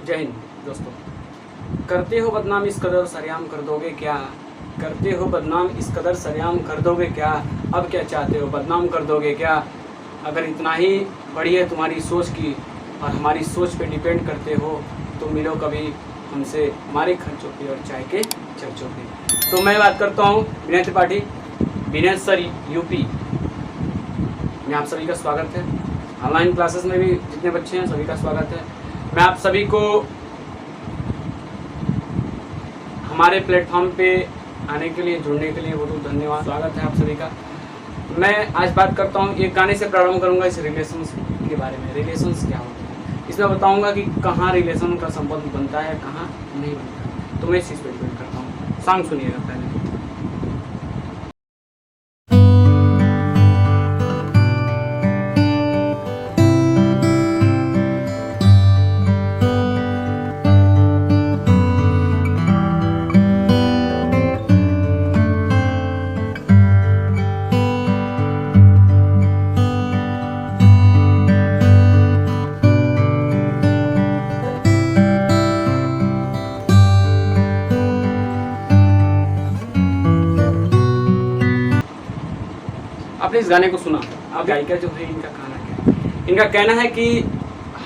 जय हिंद दोस्तों। करते हो बदनाम इस कदर सरेआम कर दोगे क्या? करते हो बदनाम इस कदर सरेआम कर दोगे क्या? अब क्या चाहते हो बदनाम कर दोगे क्या? अगर इतना ही बड़ी है तुम्हारी सोच की और हमारी सोच पे डिपेंड करते हो तो मिलो कभी हमसे हमारे खर्चों पे और चाय के चर्चों पे। तो मैं बात करता हूँ विनय त्रिपाठी, विनय सर यूपी में आप सभी का स्वागत है। ऑनलाइन क्लासेस में भी जितने बच्चे हैं सभी का स्वागत है। मैं आप सभी को हमारे प्लेटफॉर्म पे आने के लिए, जुड़ने के लिए बहुत धन्यवाद, स्वागत है आप सभी का। मैं आज बात करता हूँ, एक गाने से प्रारंभ करूँगा इस रिलेशंस के बारे में। रिलेशंस क्या होते हैं इसमें बताऊँगा कि कहाँ रिलेशन का संबंध बनता है, कहाँ नहीं बनता। तो मैं इस चीज़ पर डिपेंड करता हूँ। सॉन्ग सुनिएगा पहले। आपने इस गाने को सुना, आप गायिका जो है इनका कहना क्या है? इनका कहना है कि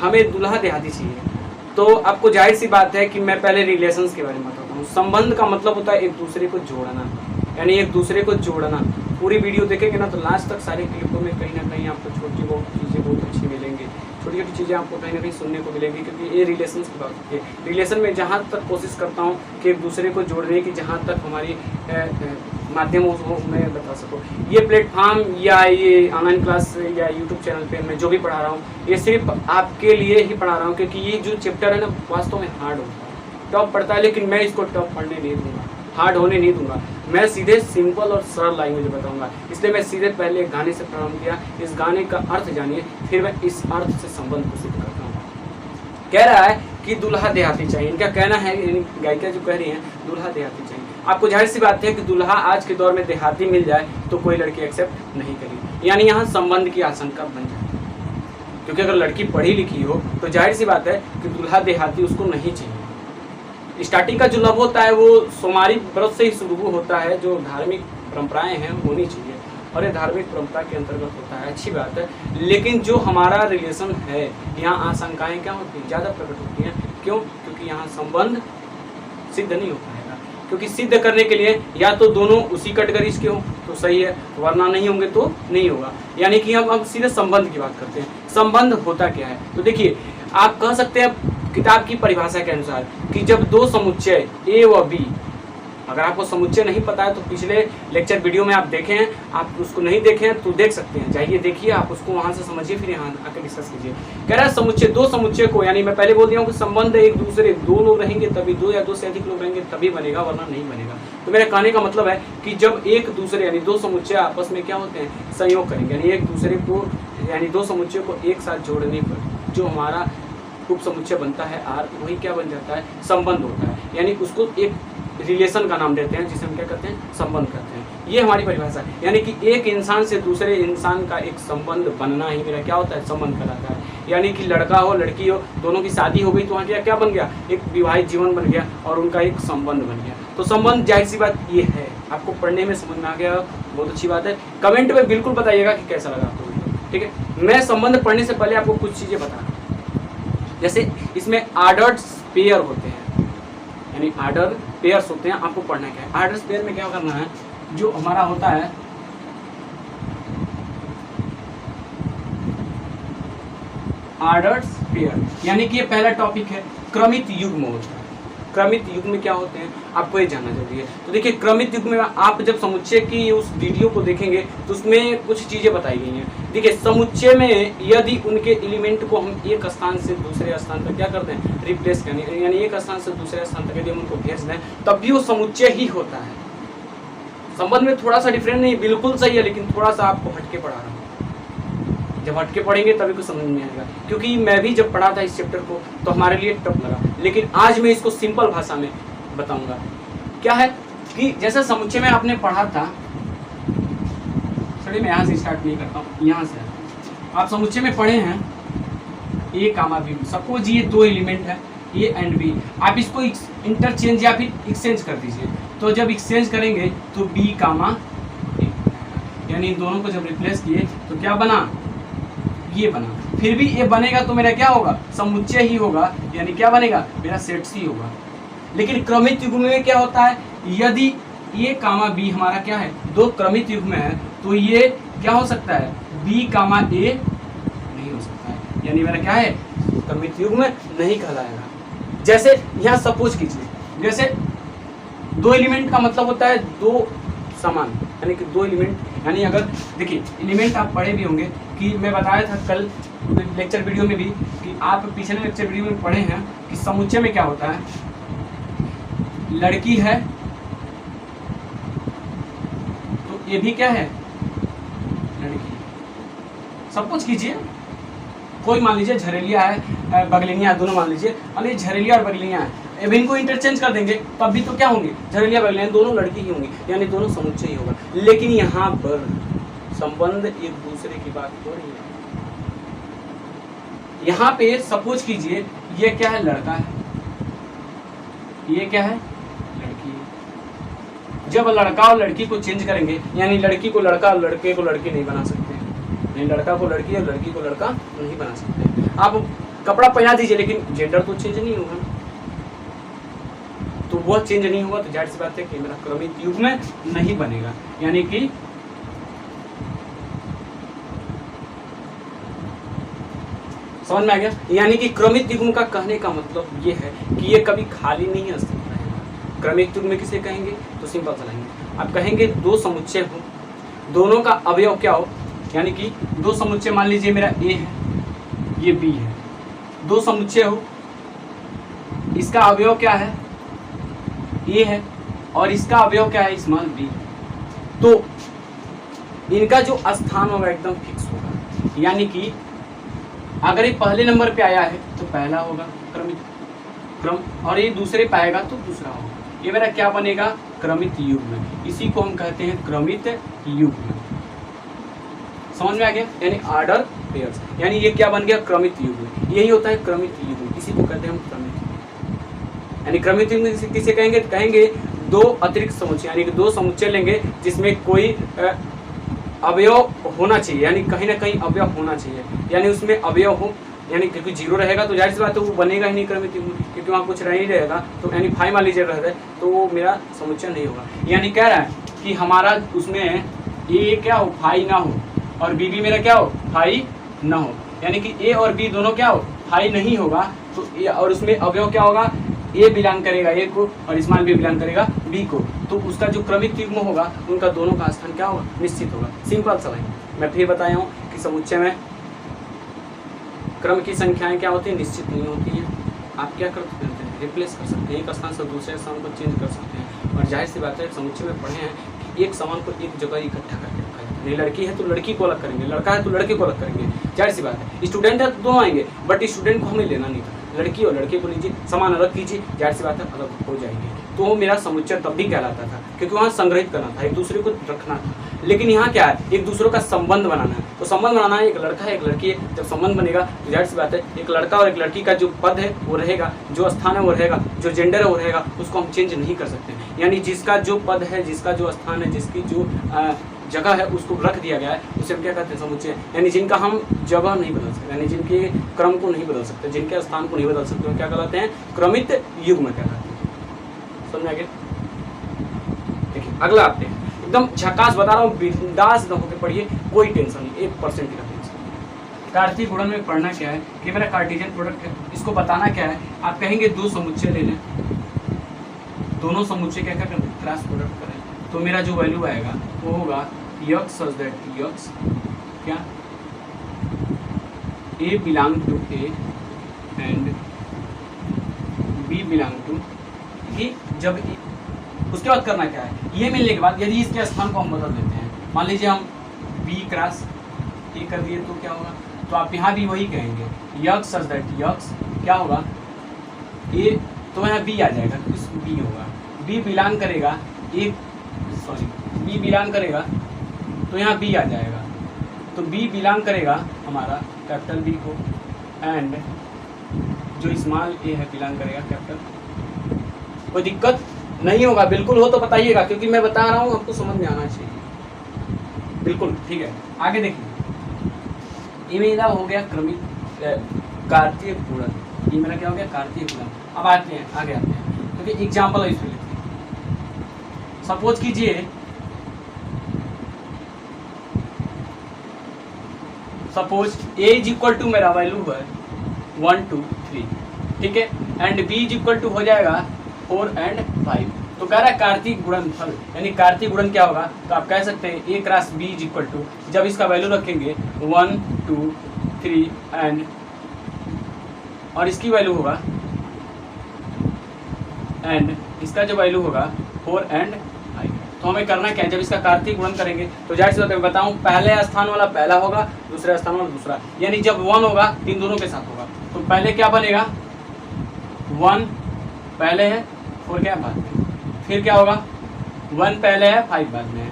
हमें दूल्हा देहाती चाहिए। तो आपको जाहिर सी बात है कि मैं पहले रिलेशंस के बारे में बताता हूँ। संबंध का मतलब होता है एक दूसरे को जोड़ना, यानी एक दूसरे को जोड़ना। पूरी वीडियो देखेंगे ना तो लास्ट तक सारे क्लिपों में कहीं ना कहीं आपको छोटी बहुत चीज़ें बहुत अच्छी मिलेंगी, छोटी छोटी चीज़ें आपको कहीं ना कहीं सुनने को मिलेंगी, क्योंकि ये रिलेशन की बात होती है। रिलेशन में जहाँ तक कोशिश करता हूँ कि एक दूसरे को जोड़ने की, जहाँ तक हमारी माध्यमों में बता सकूँ। ये प्लेटफॉर्म या ये ऑनलाइन क्लास या यूट्यूब चैनल पे मैं जो भी पढ़ा रहा हूँ ये सिर्फ आपके लिए ही पढ़ा रहा हूँ, क्योंकि ये जो चैप्टर है ना वास्तव में हार्ड होता है, टफ पड़ता है, लेकिन मैं इसको टफ पढ़ने नहीं दूंगा, हार्ड होने नहीं दूंगा। मैं सीधे सिंपल और सरल लैंग्वेज बताऊंगा। इसलिए मैं सीधे पहले एक गाने से प्रारंभ किया। इस गाने का अर्थ जानिए, फिर मैं इस अर्थ से संबंध को सिद्ध करता हूँ। कह रहा है कि दूल्हा देहाती चाहिए। इनका कहना है, गायिका जो कह रही है दूल्हा देहाती चाहिए। आपको जाहिर सी बात है कि दूल्हा आज के दौर में देहाती मिल जाए तो कोई लड़की एक्सेप्ट नहीं करेगी, यानी यहाँ संबंध की आशंका बन जाती है। क्योंकि अगर लड़की पढ़ी लिखी हो तो जाहिर सी बात है कि दूल्हा देहाती उसको नहीं चाहिए। स्टार्टिंग का जो लव होता है वो सोमारी व्रत से ही शुरू होता है। जो धार्मिक परंपराएं हैं होनी चाहिए और ये धार्मिक परंपरा के अंतर्गत होता है, अच्छी बात है। लेकिन जो हमारा रिलेशन है यहाँ आशंकाएं क्या होती हैं, ज़्यादा प्रकट होती हैं। क्यों? क्योंकि यहाँ संबंध सिद्ध नहीं हो पाएगा। क्योंकि सिद्ध करने के लिए या तो दोनों उसी कैटेगरीज के हो तो सही है, वरना नहीं होंगे तो नहीं होगा। यानी कि हम अब सीधे संबंध की बात करते हैं। संबंध होता क्या है? तो देखिए, आप कह सकते हैं किताब की परिभाषा के अनुसार कि जब दो समुच्चय ए व बी, अगर आपको समुच्चय नहीं पता है तो पिछले लेक्चर वीडियो में आप देखें हैं, आप उसको नहीं देखे हैं तो देख सकते हैं, जाइए देखिए, आप उसको वहां से समझिए, फिर यहाँ आकर डिस्कस कीजिए। कह रहा है समुच्चय, दो समुच्चय को, यानी मैं पहले बोल दिया हूँ कि संबंध एक दूसरे, दो लोग रहेंगे तभी, दो या दो से अधिक लोग रहेंगे तभी बनेगा, वरना नहीं बनेगा। तो मेरे कहने का मतलब है कि जब एक दूसरे यानी दो समुच्चय आपस में क्या होते हैं, संयोग करेंगे, यानी एक दूसरे को, यानी दो समुच्चय को एक साथ जोड़ने पर जो हमारा उप समुच्चय बनता है आर, वही क्या बन जाता है, संबंध होता है। यानी उसको एक रिलेशन का नाम देते हैं, जिसे हम क्या कहते हैं, संबंध कहते हैं। ये हमारी परिभाषा है। यानी कि एक इंसान से दूसरे इंसान का एक संबंध बनना ही मेरा क्या होता है, संबंध कहलाता है। यानी कि लड़का हो लड़की हो, दोनों की शादी हो गई तो वहाँ क्या बन गया, एक विवाहित जीवन बन गया और उनका एक संबंध बन गया। तो संबंध जाहिर सी बात ये है, आपको पढ़ने में समझ में आ गया, बहुत अच्छी बात है। कमेंट में बिल्कुल बताइएगा कि कैसा लगा आपको, ठीक है। मैं संबंध पढ़ने से पहले आपको कुछ चीज़ें बता रहा हूँ। जैसे इसमें आर्डर्ड पेयर होते हैं, यानी आर्डर पेयर्स होते हैं। आपको पढ़ना क्या है, आर्डर्स पेयर में क्या करना है, जो हमारा होता है आर्डर्स पेयर, यानी कि ये पहला टॉपिक है। क्रमित युग्म होता है। क्रमित युग्म में क्या होते हैं आपको ये जानना जरूरी है। तो देखिए, क्रमित युग्म में आप जब समुच्चय की उस वीडियो को देखेंगे तो उसमें कुछ चीजें बताई गई हैं। देखिए, समुच्चय में यदि उनके एलिमेंट को हम एक स्थान से दूसरे स्थान पर क्या करते हैं, रिप्लेस करने, यानी एक स्थान से दूसरे स्थान तक यदि हम उनको भेज दें तब भी वो समुच्चय ही होता है। संबंध में थोड़ा सा डिफरेंट नहीं, बिल्कुल सही है, लेकिन थोड़ा सा आपको हटके पढ़ा रहा हूँ। जब हटके पढ़ेंगे तभी कुछ समझ में आएगा, क्योंकि मैं भी जब पढ़ा था इस चैप्टर को तो हमारे लिए टफ लगा, लेकिन आज मैं इसको सिंपल भाषा में बताऊंगा। क्या है कि जैसे समुच्चय में आपने पढ़ा था, चलिए मैं यहाँ से स्टार्ट नहीं करता हूँ, यहाँ से आप समुच्चय में पढ़े हैं ए कामा बी। सपोज ये दो एलिमेंट है, ए एंड बी, आप इसको इंटरचेंज या फिर एक्सचेंज कर दीजिए। तो जब एक्सचेंज करेंगे तो बी कामा ए, यानी इन दोनों को जब रिप्लेस किए तो क्या बना, ये बना। फिर भी ये बनेगा तो मेरा क्या होगा, समुच्चय ही होगा, यानी क्या बनेगा, मेरा सेट सी होगा। लेकिन क्रमित युग्म में क्या होता है, यदि ए कामा बी हमारा क्या है, दो क्रमित युग्म है, तो ये क्या हो सकता है, बी कामा ए नहीं हो सकता है, यानी मेरा क्या है, क्रमित युग्म नहीं कहलाएगा। जैसे यहाँ सपोज कीजिए, जैसे दो एलिमेंट का मतलब होता है दो समान, यानी कि दो एलिमेंट, यानी अगर देखिए एलिमेंट आप पढ़े भी होंगे कि मैं बताया था कल लेक्चर वीडियो में भी कि आप पिछले लेक्चर वीडियो में पढ़े हैं कि समुच्चय में क्या होता है, लड़की है तो ये भी क्या है, लड़की। सपोज कीजिए कोई मान लीजिए झरेलिया है, बगलिनिया है, दोनों मान लीजिए, और ये झरेलिया और बगलिनिया है, अब इनको इंटरचेंज कर देंगे तब भी तो क्या होंगे, झरेलिया बगलिनिया दोनों लड़की ही होंगी, यानी दोनों समुच्चय ही होगा। लेकिन यहाँ पर संबंध एक दूसरे की बात हो रही है। यहाँ पे सपोज कीजिए ये क्या है, लड़का है, ये क्या है, लड़की है। जब लड़का और लड़की को चेंज करेंगे, यानी लड़की को लड़का और लड़के को लड़की नहीं बना सकते, नहीं लड़का को लड़की और लड़की को लड़का नहीं बना सकते। आप कपड़ा पहना दीजिए लेकिन जेंडर तो चेंज नहीं होगा, तो वह चेंज नहीं हुआ तो जाहिर सी बात है कि मेरा क्रमित युग्म नहीं बनेगा। यानी कि समझ में आ गया, यानी कि क्रमित युग्म का कहने का मतलब ये है कि ये कभी खाली नहीं है रहेगा। क्रमिक युग्म किसे कहेंगे, तो सिंपल चलाएंगे, आप कहेंगे दो समुच्चय हो, दोनों का अवयव क्या हो, यानी कि दो समुच्चय, मान लीजिए मेरा ए है, ये बी है, दो समुच्चय हो, इसका अवयव क्या है, ए है, और इसका अवयव क्या है, स्मॉल बी, तो इनका जो स्थान होगा एकदम फिक्स होगा। यानी कि अगर ये पहले नंबर पे आया है तो पहला होगा क्रम, और ये दूसरे पे आएगा तो दूसरा होगा। ये मेरा क्या बनेगा, क्रमित युग्म, इसी को हम कहते हैं क्रमित युग्म। समझ में आ गया, यानी ऑर्डर पेयर्स, यानी ये क्या बन गया, क्रमित युग्म। यही होता है क्रमित युग्म, इसी को कहते हैं हम क्रमित। यानी क्रमित युग्म किसे कहेंगे, कहेंगे दो अतिरिक्त समुच्चय, यानी कि दो समुच्चय लेंगे जिसमें कोई अवयव होना चाहिए, यानी कहीं ना कहीं अवयव होना चाहिए, यानी उसमें अवयव हो, यानी क्योंकि जीरो रहेगा तो जाहिर सी बात है वो बनेगा ही नहीं क्रमित युग्म, क्योंकि वहाँ कुछ रह ही रहेगा, तो यानी 5 मान लीजिए रहता है तो वो मेरा समुच्चय नहीं होगा। यानी कह रहा है कि हमारा उसमें ए क्या हो, 5 ना हो, और बी भी मेरा क्या हो, 5 ना हो, यानी कि ए और बी दोनों क्या हो, 5 नहीं होगा, तो ए और उसमें अवयव क्या होगा, ए बिलोंग करेगा ए को और स्मॉल बी बिलोंग करेगा बी को, तो उसका जो क्रमिक युग्म होगा उनका दोनों का स्थान क्या होगा, निश्चित होगा। सिंपल सा है, मैं फिर बताया हूँ कि समुच्चय में क्रम की संख्याएं क्या होती है, निश्चित नहीं होती हैं। आप क्या कर सकते हैं, रिप्लेस कर सकते हैं, एक स्थान से दूसरे स्थान को चेंज कर सकते हैं। और जाहिर सी बात है समुच्चय में पढ़े हैं कि एक सामान को एक जगह इकट्ठा करके रखा है, नहीं लड़की है तो लड़की को अलग करेंगे, लड़का है तो लड़के को अलग करेंगे, जाहिर सी बात है। स्टूडेंट है तो दोनों आएंगे, बट स्टूडेंट को हमें लेना नहीं था, लड़की और लड़के को लीजिए, सामान अलग कीजिए, जाहिर सी बात है अलग हो जाएंगे, तो वो मेरा समुच्चय तब भी कहलाता था, क्योंकि वहाँ संग्रहित करना था, एक दूसरे को रखना था। लेकिन यहाँ क्या है, एक दूसरे का संबंध बनाना है, तो संबंध बनाना है, एक लड़का है एक लड़की है, जब संबंध बनेगा तो जाहिर सी बात है एक लड़का और एक लड़की का जो पद है वो रहेगा, जो स्थान है वो रहेगा, जो जेंडर है वो रहेगा, उसको हम चेंज नहीं कर सकते। यानी जिसका जो पद है, जिसका जो स्थान है, जिसकी जो जगह है उसको रख दिया गया है, उसे हम क्या कहते हैं, समुच्चय। यानी जिनका हम जगह नहीं बदल सकते, यानी जिनके क्रम को नहीं बदल सकते, जिनके स्थान को नहीं बदल सकते, वो क्या कहलाते हैं, क्रमित युग्म कहलाते हैं। समझ में आ गया। देखिए अगला आते हैं, एकदम झकास बता रहा हूँ, बिंदास न होकर पढ़िए, कोई टेंशन नहीं, 1% का टेंशन। कार्तीय गुणन में पढ़ना क्या है कि मेरा कार्टेशियन प्रोडक्ट है, इसको बताना क्या है, आप कहेंगे दो समुच्चय ले लें, दोनों समुच्चय क्या क्या करें, क्रॉस प्रोडक्ट करें, तो मेरा जो वैल्यू आएगा वो होगा यक्स सच दैट यक्स क्या A belong to A and B belong to B. जब उसके बाद करना क्या है, ये मिलने के बाद यदि इसके स्थान को हम बदल देते हैं, मान लीजिए हम बी क्रॉस ए कर दिए तो क्या होगा, तो आप यहाँ भी वही कहेंगे यक्स सच दैट यक्स क्या होगा ए, तो यहाँ बी आ जाएगा, तो इस बी होगा, बी बिलोंग करेगा ए, सॉरी बी बिलोंग करेगा तो यहाँ बी आ जाएगा, तो बी बिलोंग करेगा हमारा कैपिटल बी को एंड जो स्मॉल ए है बिलोंग करेगा कैपिटल। कोई दिक्कत नहीं होगा, बिल्कुल हो तो बताइएगा, क्योंकि मैं बता रहा हूँ आपको समझ में आना चाहिए। बिल्कुल ठीक है, आगे देखिए। ये मेरा हो गया क्रमिक कार्तीय गुणन, ये मेरा क्या हो गया कार्तीय गुणन। अब आते हैं आगे आते हैं, क्योंकि एग्जाम्पल है इसमें लेते हैं। सपोज कीजिए suppose a is equal to मेरा वैल्यू है 1 2 3, ठीक है, and b is equal to हो जाएगा 4 and 5। तो कह रहा है कार्तीय गुणनफल, यानी कार्तीय गुणन क्या होगा, तो आप कह सकते हैं a cross b is equal to, जब इसका वैल्यू रखेंगे 1 2 3 एंड, और इसकी वैल्यू होगा एंड इसका जो वैल्यू होगा 4 and 5। तो हमें करना क्या है, जब इसका कार्तीय गुणन करेंगे तो जाहिर सी बात है बताऊं, पहले स्थान वाला पहला होगा, दूसरे स्थान वाला दूसरा, यानी जब 1 होगा इन दोनों के साथ होगा। तो पहले क्या बनेगा 1 पहले है 4 क्या है बाद में, फिर क्या होगा 1 पहले है 5 बाद में है,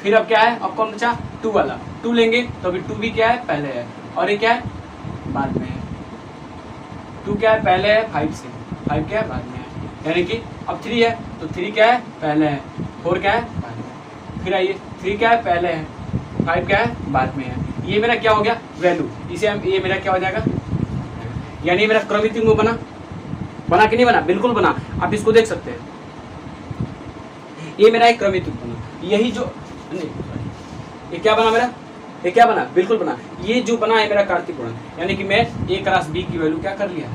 फिर अब क्या है, अब कौन बचा 2 वाला, 2 लेंगे तो अभी 2 भी क्या है पहले है, और ये क्या है बाद में है। 2 क्या है पहले है 5 से, 5 क्या है बाद में है, यानी कि अब 3 है तो 3 क्या है पहले है, 4 क्या है बाद में। फिर आइए 3 क्या है पहले है, 5 क्या है बाद में है। ये मेरा क्या हो गया वैल्यू, इसे हम ये मेरा क्या हो जाएगा, यानी मेरा क्रमिक युग्म बना, बना कि नहीं बना, बिल्कुल बना। आप इसको देख सकते हैं, ये मेरा एक क्रमिक युग्म बना, यही जो नहीं ये क्या बना मेरा, ये क्या बना, बिल्कुल बना। ये जो बना है मेरा कार्तीय गुणन, यानी कि मैं a क्रॉस b की वैल्यू क्या कर लिया,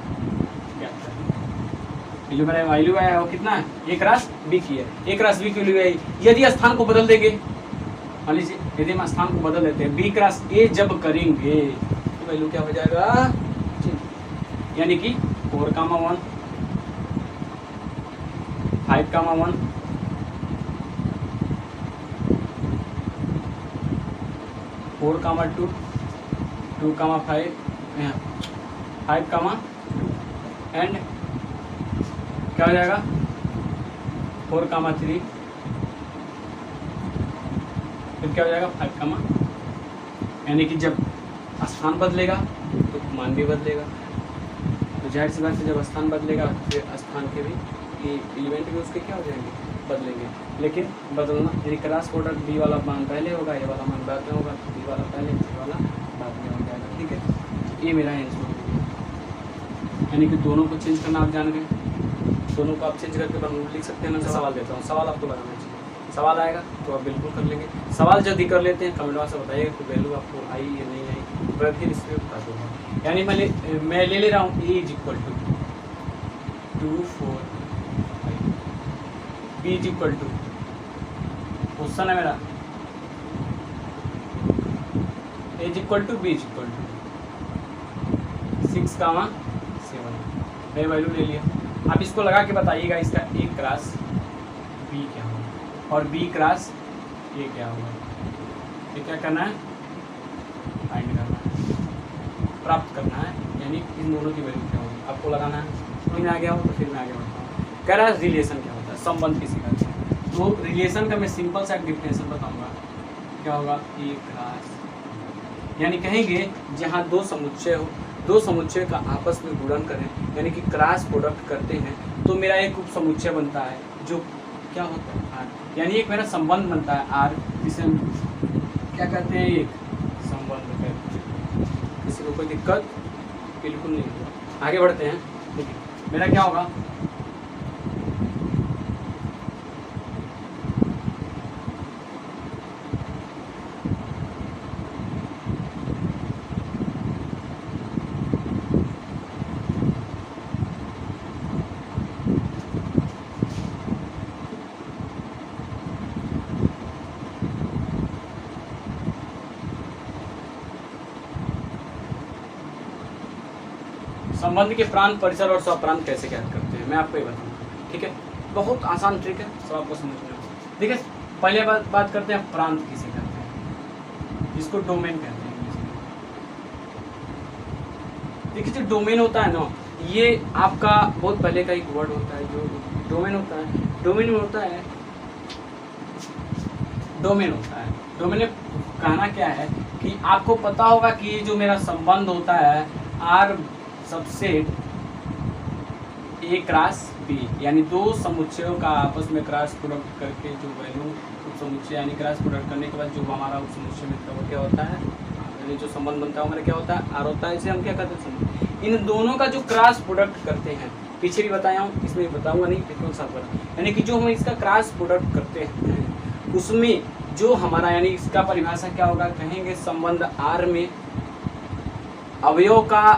ये जो मेरा वैल्यू है वो कितना है, a क्रॉस b की है, a क्रॉस b की वैल्यू है। यदि स्थान को बदल देंगे, मान लीजिए यदि हम स्थान को बदल देते हैं, b क्रॉस a जब करेंगे तो वैल्यू क्या हो जाएगा, यानी कि 4 कामा 1 5 कामा 1 4 कामा 2 2 कामा 5 5 कामा 2 एंड क्या हो जाएगा 4 कामा 3, फिर क्या हो जाएगा 5 कामा, यानी कि जब स्थान बदलेगा तो मान भी बदलेगा। तो जाहिर सी बात है जब स्थान बदलेगा फिर स्थान के भी एलिमेंट भी उसके क्या हो जाएंगे, बदलेंगे। लेकिन बदलना यानी क्रॉस प्रोडक्ट बी वाला मान पहले होगा, ए वाला मान बाद में होगा, तो बी वाला पहले ए वाला बाद में हो जाएगा, ठीक है। ये मेरा आंसर, यानी कि दोनों को चेंज करना आप जान गए, दोनों को आप चेंज करके लिख सकते हैं ना। सवाल देता हूँ, सवाल आपको बनाना चाहिए, सवाल आएगा तो आप बिल्कुल कर लेंगे। सवाल जल्दी कर लेते हैं, कमेंट बॉक्स में बताइएगा कि वैल्यू आपको आई या नहीं आई, मैं फिर इसमें बता दूँगा। यानी मैं ले रहा हूँ a is equal to 2 4 5, b is equal to, question है मेरा a is equal to b is equal to 6 comma 7, मैं वैल्यू ले लिया। आप इसको लगा के बताइएगा इसका a क्रॉस b क्या होगा और b क्रॉस a क्या होगा। ये क्या करना है, फाइंड करना है, प्राप्त करना है, यानी इन दोनों की वैल्यू क्या होगी आपको लगाना है। समझ में आ गया हो तो फिर मैं आगे बढ़ता हूँ। कह रहा है रिलेशन क्या होता है, संबंध किसी का। तो रिलेशन का मैं सिंपल सा डिफिनेशन बताऊंगा, क्या होगा a क्रॉस, यानी कहेंगे जहाँ दो समुच्चय हो, दो समुच्चय का आपस में गुणन करें, यानी कि क्रॉस प्रोडक्ट करते हैं, तो मेरा एक उप समुच्चय बनता है जो क्या होता है R, यानी एक मेरा संबंध बनता है R, जिसे हम क्या कहते हैं, एक संबंध कहते हैं। किसी को कोई दिक्कत बिल्कुल नहीं होगा। आगे बढ़ते हैं, देखिए मेरा क्या होगा, संबंध के प्रांत, परिसर और स्वप्रांत कैसे ज्ञात करते हैं, मैं आपको ये बताऊंगा, ठीक है। बहुत आसान ट्रिक है, सब आपको समझना है। देखिए पहले बात करते हैं प्रांत किसे कहते हैं, इसको डोमेन कहते हैं। देखिए जो डोमेन होता है ना, ये आपका बहुत पहले का एक वर्ड होता है जो डोमेन होता है। डोमेन में होता है, डोमेन होता है, डोमेन में कहना क्या है कि आपको पता होगा कि ये जो मेरा संबंध होता है R subset A cross B, यानी दो समुच्चयों का आपस में क्रॉस प्रोडक्ट करके जो वैल्यू उप समुच्चय यानी क्रॉस प्रोडक्ट करने के बाद जो हमारा उप समुच्चय मिलता है वो क्या होता है, यानी जो संबंध बनता है हमारा क्या होता है, आर होता है। इसे हम क्या कहते हैं, संबंध। इन दोनों का जो क्रॉस प्रोडक्ट करते हैं, पीछे भी बताया हूँ, इसमें बताऊंगा नहीं, बिल्कुल साफ बता, यानी कि जो हम इसका क्रॉस प्रोडक्ट करते हैं उसमें जो हमारा, यानी इसका परिभाषा क्या होगा, कहेंगे संबंध आर में अवयव का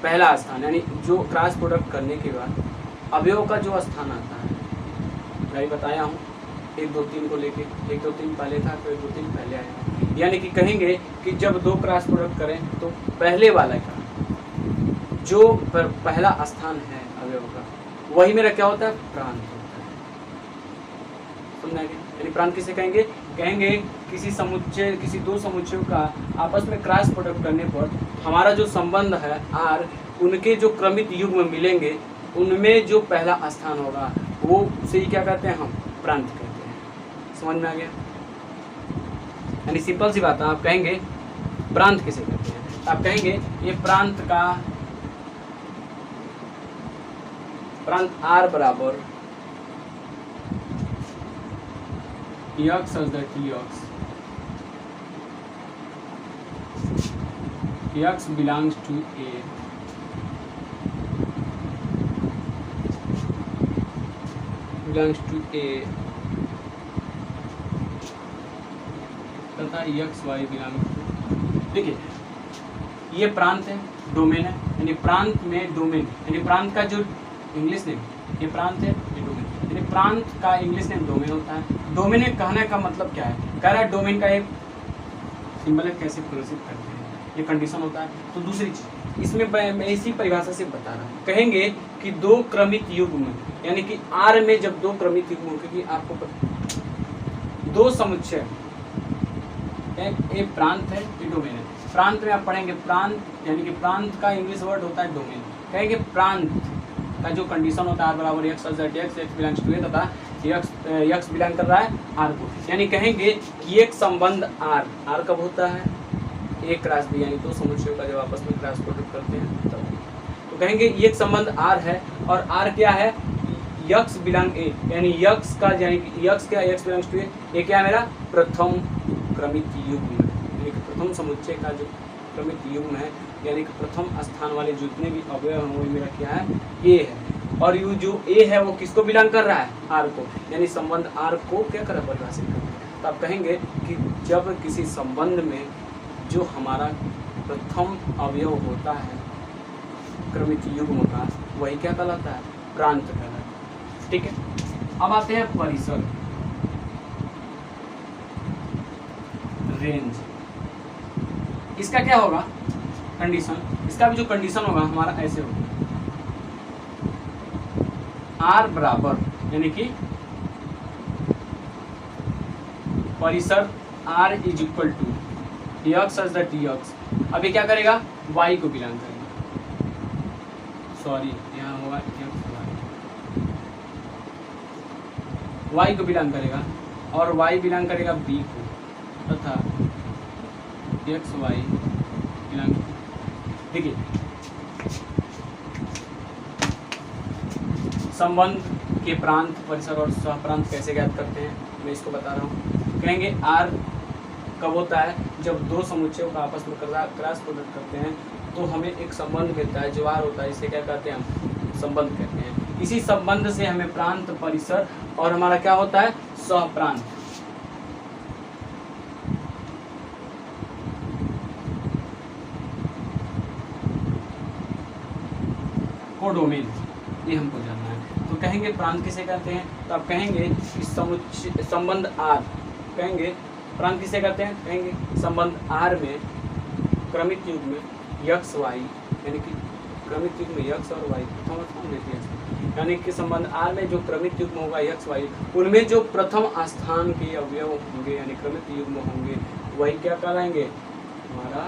पहला स्थान, यानी जो क्रॉस प्रोडक्ट करने के बाद अवयव का जो स्थान आता है, मैं बताया हूँ 1 2 3 को लेके, 1 2 3 पहले था तो 1 2 3 पहले आया, यानी कि कहेंगे कि जब दो क्रॉस प्रोडक्ट करें तो पहले वाला का जो पहला स्थान है अवयव का, वही मेरा क्या होता है, प्रांत होता है। समझाएंगे, यानी प्रांत किसे कहेंगे, कहेंगे किसी समुच्चय, किसी दो समुच्चयों का आपस में क्रॉस प्रोडक्ट करने पर हमारा जो संबंध है आर, उनके जो क्रमित युग्म मिलेंगे उनमें जो पहला स्थान होगा वो उसे ही क्या कहते हैं, हम प्रांत कहते हैं। समझ में आ गया, यानी सिंपल सी बात है, आप कहेंगे प्रांत किसे कहते हैं, आप कहेंगे ये प्रांत का प्रांत आर बराबर x such that x belongs to A तथा x y belongs to, देखिए ये प्रांत है, डोमेन है, यानी प्रांत में डोमेन, यानी प्रांत का जो इंग्लिश नेम, ये प्रांत है, ये डोमेन, यानी प्रांत का इंग्लिश नेम डोमेन होता है। डोमेन एक कहने का मतलब क्या है, कह रहा है डोमेन का एक सिंबल है, कैसे प्रदर्शित करते हैं, ये कंडीशन होता है। तो दूसरी चीज इसमें मैं इसी परिभाषा से बता रहा हूँ, कहेंगे कि दो क्रमित युग्म, यानी कि आर में जब दो क्रमित युग्म हो, क्योंकि आपको दो समुच्चय, एक प्रांत है, ये डोमेन है। प्रांत में आप पढ़ेंगे, प्रांत यानी कि प्रांत का इंग्लिश वर्ड होता है डोमेन। कहेंगे प्रांत का जो कंडीशन होता है आर बराबर x बिलोंग्स टू ए तथा x बिलोंग कर रहा है आर को, यानी कहेंगे कि एक संबंध आर कब होता है, ए क्रॉस बी, यानी दो समुच्चयों का जब आपस में क्रॉस प्रोडक्ट करते हैं तब। तो कहेंगे ये एक संबंध आर है और आर क्या है, x बिलोंग ए, यानी x का, यानी कि x क्या, x बिलोंग्स टू ए क्या है मेरा प्रथम क्रमित युग्म, यानी कि प्रथम समुच्चय का जो क्रमित युग्म है, यानी कि प्रथम स्थान वाले जितने भी अवयव हैं वो मेरा क्या है, ए है। और यू जो ए है वो किसको बिलोंग कर रहा है, आर को, यानी संबंध आर को क्या कर परिभाषित करते हैं। तो आप कहेंगे कि जब किसी संबंध में जो हमारा प्रथम अवयव होता है क्रमित युग्म का, वही क्या कहलाता है, प्रांत कहलाता है। ठीक है, अब आते हैं परिसर, रेंज। इसका क्या होगा कंडीशन, इसका भी जो कंडीशन होगा हमारा ऐसे होगा, आर बराबर, यानी कि परिसर R is equal to x as the dx। अभी क्या करेगा, y को बिलोंग करेगा, सॉरी यहाँ होगा y को बिलोंग करेगा और y बिलोंग करेगा b को तथा x y बिलोंग। देखिए संबंध के प्रांत, परिसर और सहप्रांत कैसे ज्ञात करते हैं, मैं इसको बता रहा हूँ। कहेंगे आर कब होता है, जब दो समुच्चयों का आपस में क्रॉस प्रोडक्ट करते हैं तो हमें एक संबंध मिलता है जो आर होता है, इसे क्या कहते हैं, हम संबंध कहते हैं। इसी संबंध से हमें प्रांत, परिसर और हमारा क्या होता है, सहप्रांत। कोडोमेन, ये हमको जानना है। तो कहेंगे प्रांत किसे कहते हैं, तो आप कहेंगे इस समुच्चय संबंध आर, कहेंगे प्रांत किसे कहते हैं, कहेंगे संबंध आर में क्रमित युग्म में x y, यानी कि क्रमित युग्म में x और y, यानी कि संबंध आर में जो क्रमित युग्म होगा x y, उनमें जो प्रथम स्थान के अवयव होंगे यानी क्रमित युग्म होंगे, वही क्या कहलाएंगे, हमारा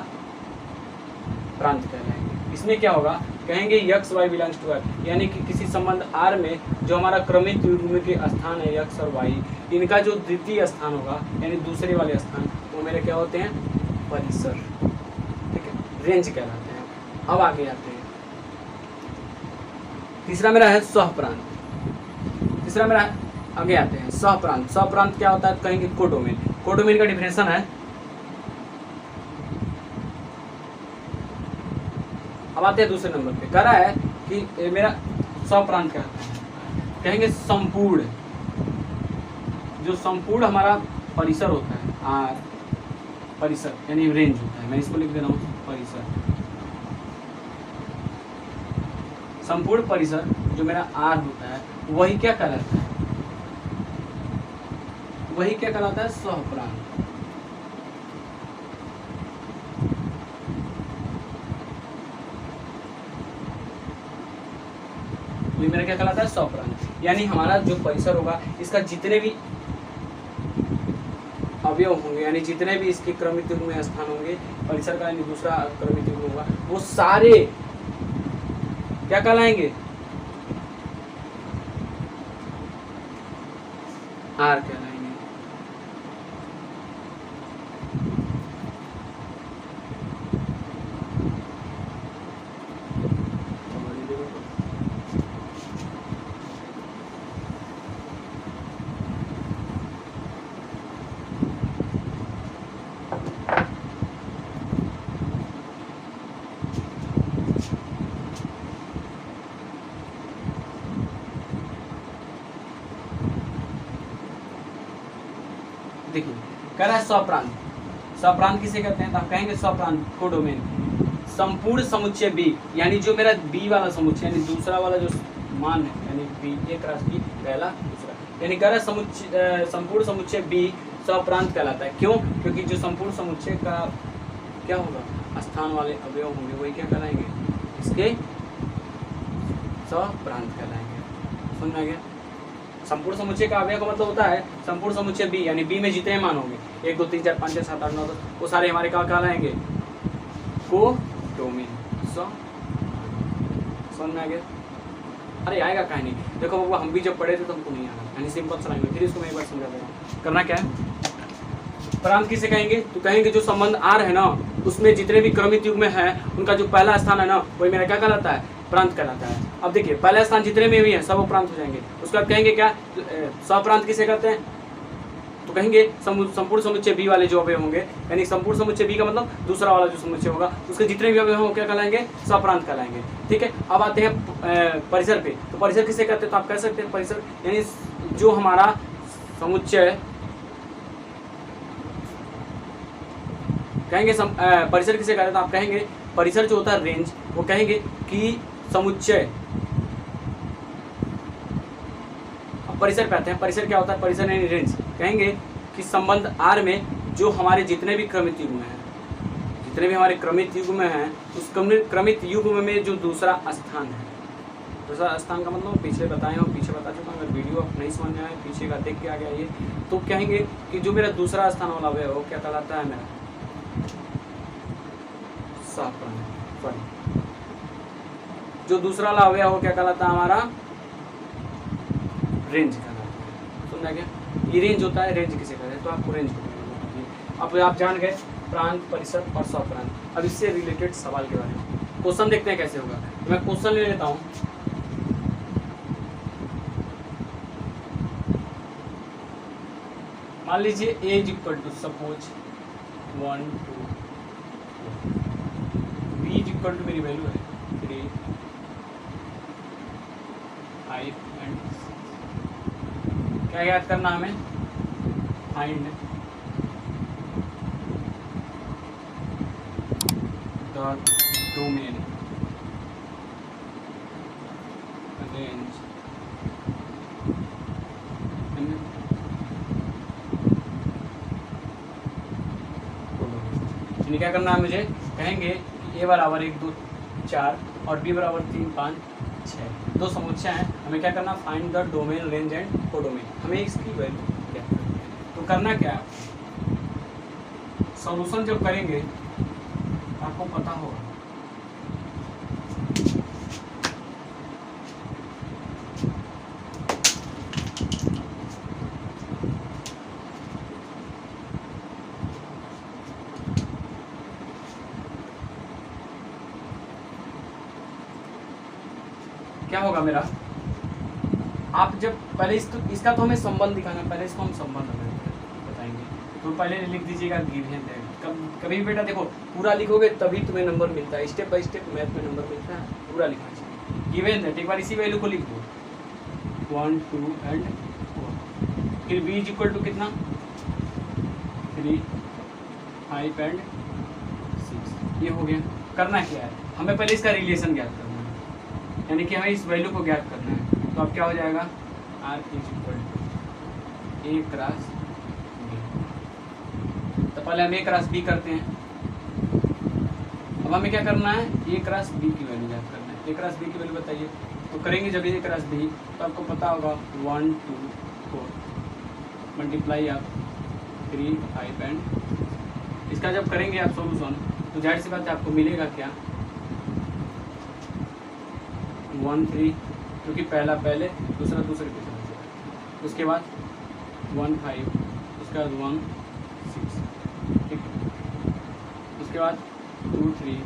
प्रांत कहलाएंगे। इसमें क्या होगा, कहेंगे x y belongs to r, यानी कि किसी संबंध R में जो हमारा क्रमित युग्म के स्थान है x और y, इनका जो द्वितीय स्थान होगा यानी दूसरे वाले स्थान, वो मेरे क्या होते हैं, परिसर। ठीक है, रेंज कहलाते हैं। अब आगे आते हैं, तीसरा मेरा है सहप्रांत। तीसरा मेरा आगे आते हैं सहप्रांत। सहप्रांत क्या होता है कहेंगे कोडोमेन। कोडोमेन का डिफिनेशन है, अब आते हैं दूसरे नंबर पे। कह रहा है कि मेरा सहप्रांत क्या होता है, कहेंगे संपूर्ण, जो संपूर्ण हमारा परिसर होता है आर, परिसर यानी रेंज होता है, मैं इसको लिख दे रहा हूँ परिसर। संपूर्ण परिसर जो मेरा आर होता है वही क्या कहलाता है, वही क्या कहलाता है सहप्रांत। ये मेरा क्या कहलाता है सहप्रांत। यानी हमारा जो परिसर होगा इसका जितने भी अवयव होंगे, यानी जितने भी इसके क्रमिक युग्म में स्थान होंगे, परिसर का यानी दूसरा क्रमिक युग्म होगा, वो सारे क्या कहलाएंगे, आर कहलाएंगे। देखिए कह रहा है स्वप्रांत। स्वप्रांत किसे कहते हैं, तो आप कहेंगे स्वप्रांत कोडोमेन संपूर्ण समुच्चय बी, यानी जो मेरा बी वाला समुच्चय यानी दूसरा वाला जो मान है, यानी बी एक राशि बी पहला दूसरा, यानी कह रहा है समुच्चय संपूर्ण समुच्चय बी स्वप्रांत कहलाता है। क्यों, क्योंकि जो संपूर्ण समुच्चय का क्या होगा स्थान वाले अवयव होंगे वही क्या कहलाएंगे, इसके स्वप्रांत कहलाएंगे। समझ में आ गया। संपूर्ण समुच्चय का अवयव का मतलब होता है संपूर्ण समुच्चय बी, यानी बी में जितने मान होंगे 1 2 3 4 5 6 7 8 9 10 वो सारे हमारे क्या कहलाएंगे, कोडोमेन। समझ में आ गया। अरे आएगा कहीं नहीं, देखो बाबू हम भी जब पढ़े थे तो हमको नहीं आना, यानी सिंपल चलाएंगे। फिर इसको मैं एक बार समझा दे रहा हूँ। करना क्या है, प्रांत किसे कहेंगे, तो कहेंगे जो संबंध आर है ना उसमें जितने भी क्रमिक युग्म में है उनका जो पहला स्थान है ना वही मेरा क्या कहलाता है, प्रांत कहलाता है। अब देखिए पहला स्थान जितने में भी है सब प्रांत हो जाएंगे। उसके बाद कहेंगे क्या, स्वप्रांत किसे कहते हैं, तो कहेंगे संपूर्ण समुच्चय बी वाले जो अवयव होंगे, यानी संपूर्ण समुच्चय बी का मतलब दूसरा वाला जो समुच्चय होगा उसके जितने भी अवयव होंगे क्या कहलाएंगे, स्वप्रांत कहलाएंगे। ठीक है। अब आते हैं परिसर पे, तो परिसर किसे कहते हैं, तो आप कह सकते हैं परिसर यानी जो हमारा समुच्चय कहेंगे परिसर किसे कहते हैं, तो आप कहेंगे परिसर जो होता है रेंज, वो कहेंगे कि समुच्चय। अब परिसर पे आते हैं, परिसर क्या होता है, परिसर यानी रेंज, कहेंगे कि संबंध आर में जो हमारे जितने भी क्रमित युग्म हैं, जितने भी हमारे क्रमित युग्म में हैं उस क्रमित युग्म में जो दूसरा स्थान है, दूसरा स्थान का मतलब पीछे बताए हो, पीछे बता चुका हूँ। अगर वीडियो आप नहीं समझ में आए पीछे का देख के आ गया ये, तो कहेंगे कि जो मेरा दूसरा स्थान वाला अवयव वो क्या कहलाता है, मेरा सॉरी जो दूसरा वाला अवयव हो क्या कहलाता है, हमारा रेंज कहलाता है। समझा गया। ये रेंज होता है, रेंज किसे कहते हैं, तो आपको रेंज को अब आप जान गए प्रांत, परिसर और स्वप्रांत। अब इससे रिलेटेड सवाल के बारे में क्वेश्चन देखते हैं कैसे होगा। मैं क्वेश्चन ले लेता हूँ। मान लीजिए A is equal to suppose 1 2 B is equal to मेरी वैल्यू है 3 5 एंड क्या याद करना हमें, फाइंड द डोमेन रेंज यानी क्या करना है मुझे, कहेंगे कि ए बराबर 1 2 4 और बी बराबर 3 5 6 दो समुच्चय हैं। हमें क्या करना, find the domain range and codomain. हमें इसकी वैल्यू क्या तो करना क्या है, सॉल्यूशन जब करेंगे आपको पता होगा। क्या होगा मेरा, आप जब पहले इसका तो हमें संबंध दिखाना, पहले इसको हम संबंध हमें बताएंगे। तो पहले लिख दीजिएगा गिवन है। कभी भी बेटा देखो पूरा लिखोगे तभी तुम्हें नंबर मिलता है, स्टेप बाय स्टेप मैथ में नंबर मिलता है, पूरा लिखना चाहिए। गिवन है एक बार इसी वैल्यू को लिख दो 1 2 एंड 4, फिर b इज इक्वल टू कितना 3 5 एंड 6, ये हो गया। करना क्या है, हमें पहले इसका रिलेशन ज्ञात करना है, यानी कि हमें इस वैल्यू को ज्ञात करना है। तो अब क्या हो जाएगा r is equal to a cross b। तो पहले हम a क्रॉस b करते हैं। अब हमें क्या करना है, a क्रॉस b की वैल्यू ज्ञात करना है। a क्रॉस b की वैल्यू बताइए। तो करेंगे जब a क्रॉस b तो आपको पता होगा 1 2 4 मल्टीप्लाई आप 3 5 एंड इसका जब करेंगे आप सॉल्यूशन तो जाहिर सी बात है आपको मिलेगा क्या 1 3, क्योंकि पहला पहले दूसरा दूसरे के साथ, उसके बाद 1 5, उसके बाद 1 6, ठीक है, उसके बाद 2 3,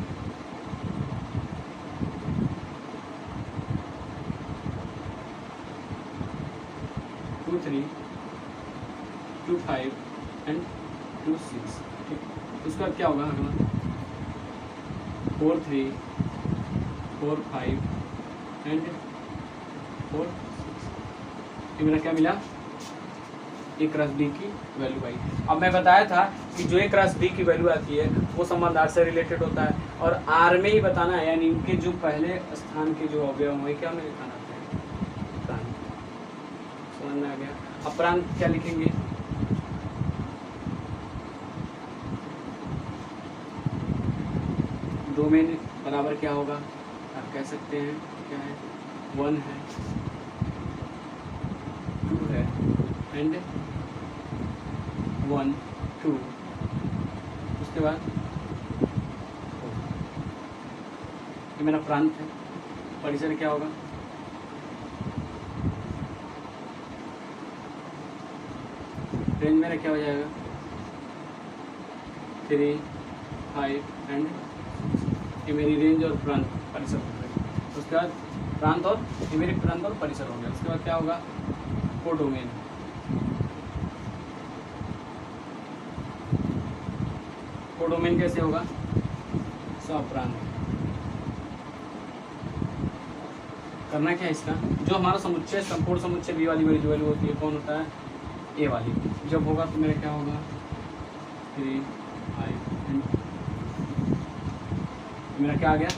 टू 3 2 5 एंड 2 6, ठीक। उसके बाद क्या होगा अगला 4 3 4 5 एंड 4 6, ये मेरा क्या मिला a क्रॉस b की वैल्यू आई। अब मैं बताया था कि जो a क्रॉस b की वैल्यू आती है वो संबंध r से रिलेटेड होता है, और r में ही बताना है, यानी उनके जो पहले स्थान के जो अवयव हैं क्या हमें लिखाना है, प्रांत। समझ में आ गया। अब प्रांत क्या लिखेंगे, डोमेन बराबर क्या होगा, आप कह सकते हैं क्या है 1 है 2 है एंड 1 2, उसके बाद ये मेरा प्रांत है। परिसर क्या होगा, रेंज मेरा क्या हो जाएगा 3 5 एंड ये मेरी रेंज और प्रांत परिसर हो गया। उसके बाद प्रांत और ये मेरी प्रांत और परिसर हो गया। उसके बाद क्या होगा कोडोमेन, कोडोमेन कैसे होगा सप्रांत। करना क्या है इसका, जो हमारा समुच्चय संपूर्ण समुच्चय बी वाली जो वैल्यू होती है कौन होता है ए वाली, जब होगा तो मेरा क्या होगा 3 5 मेरा क्या आ गया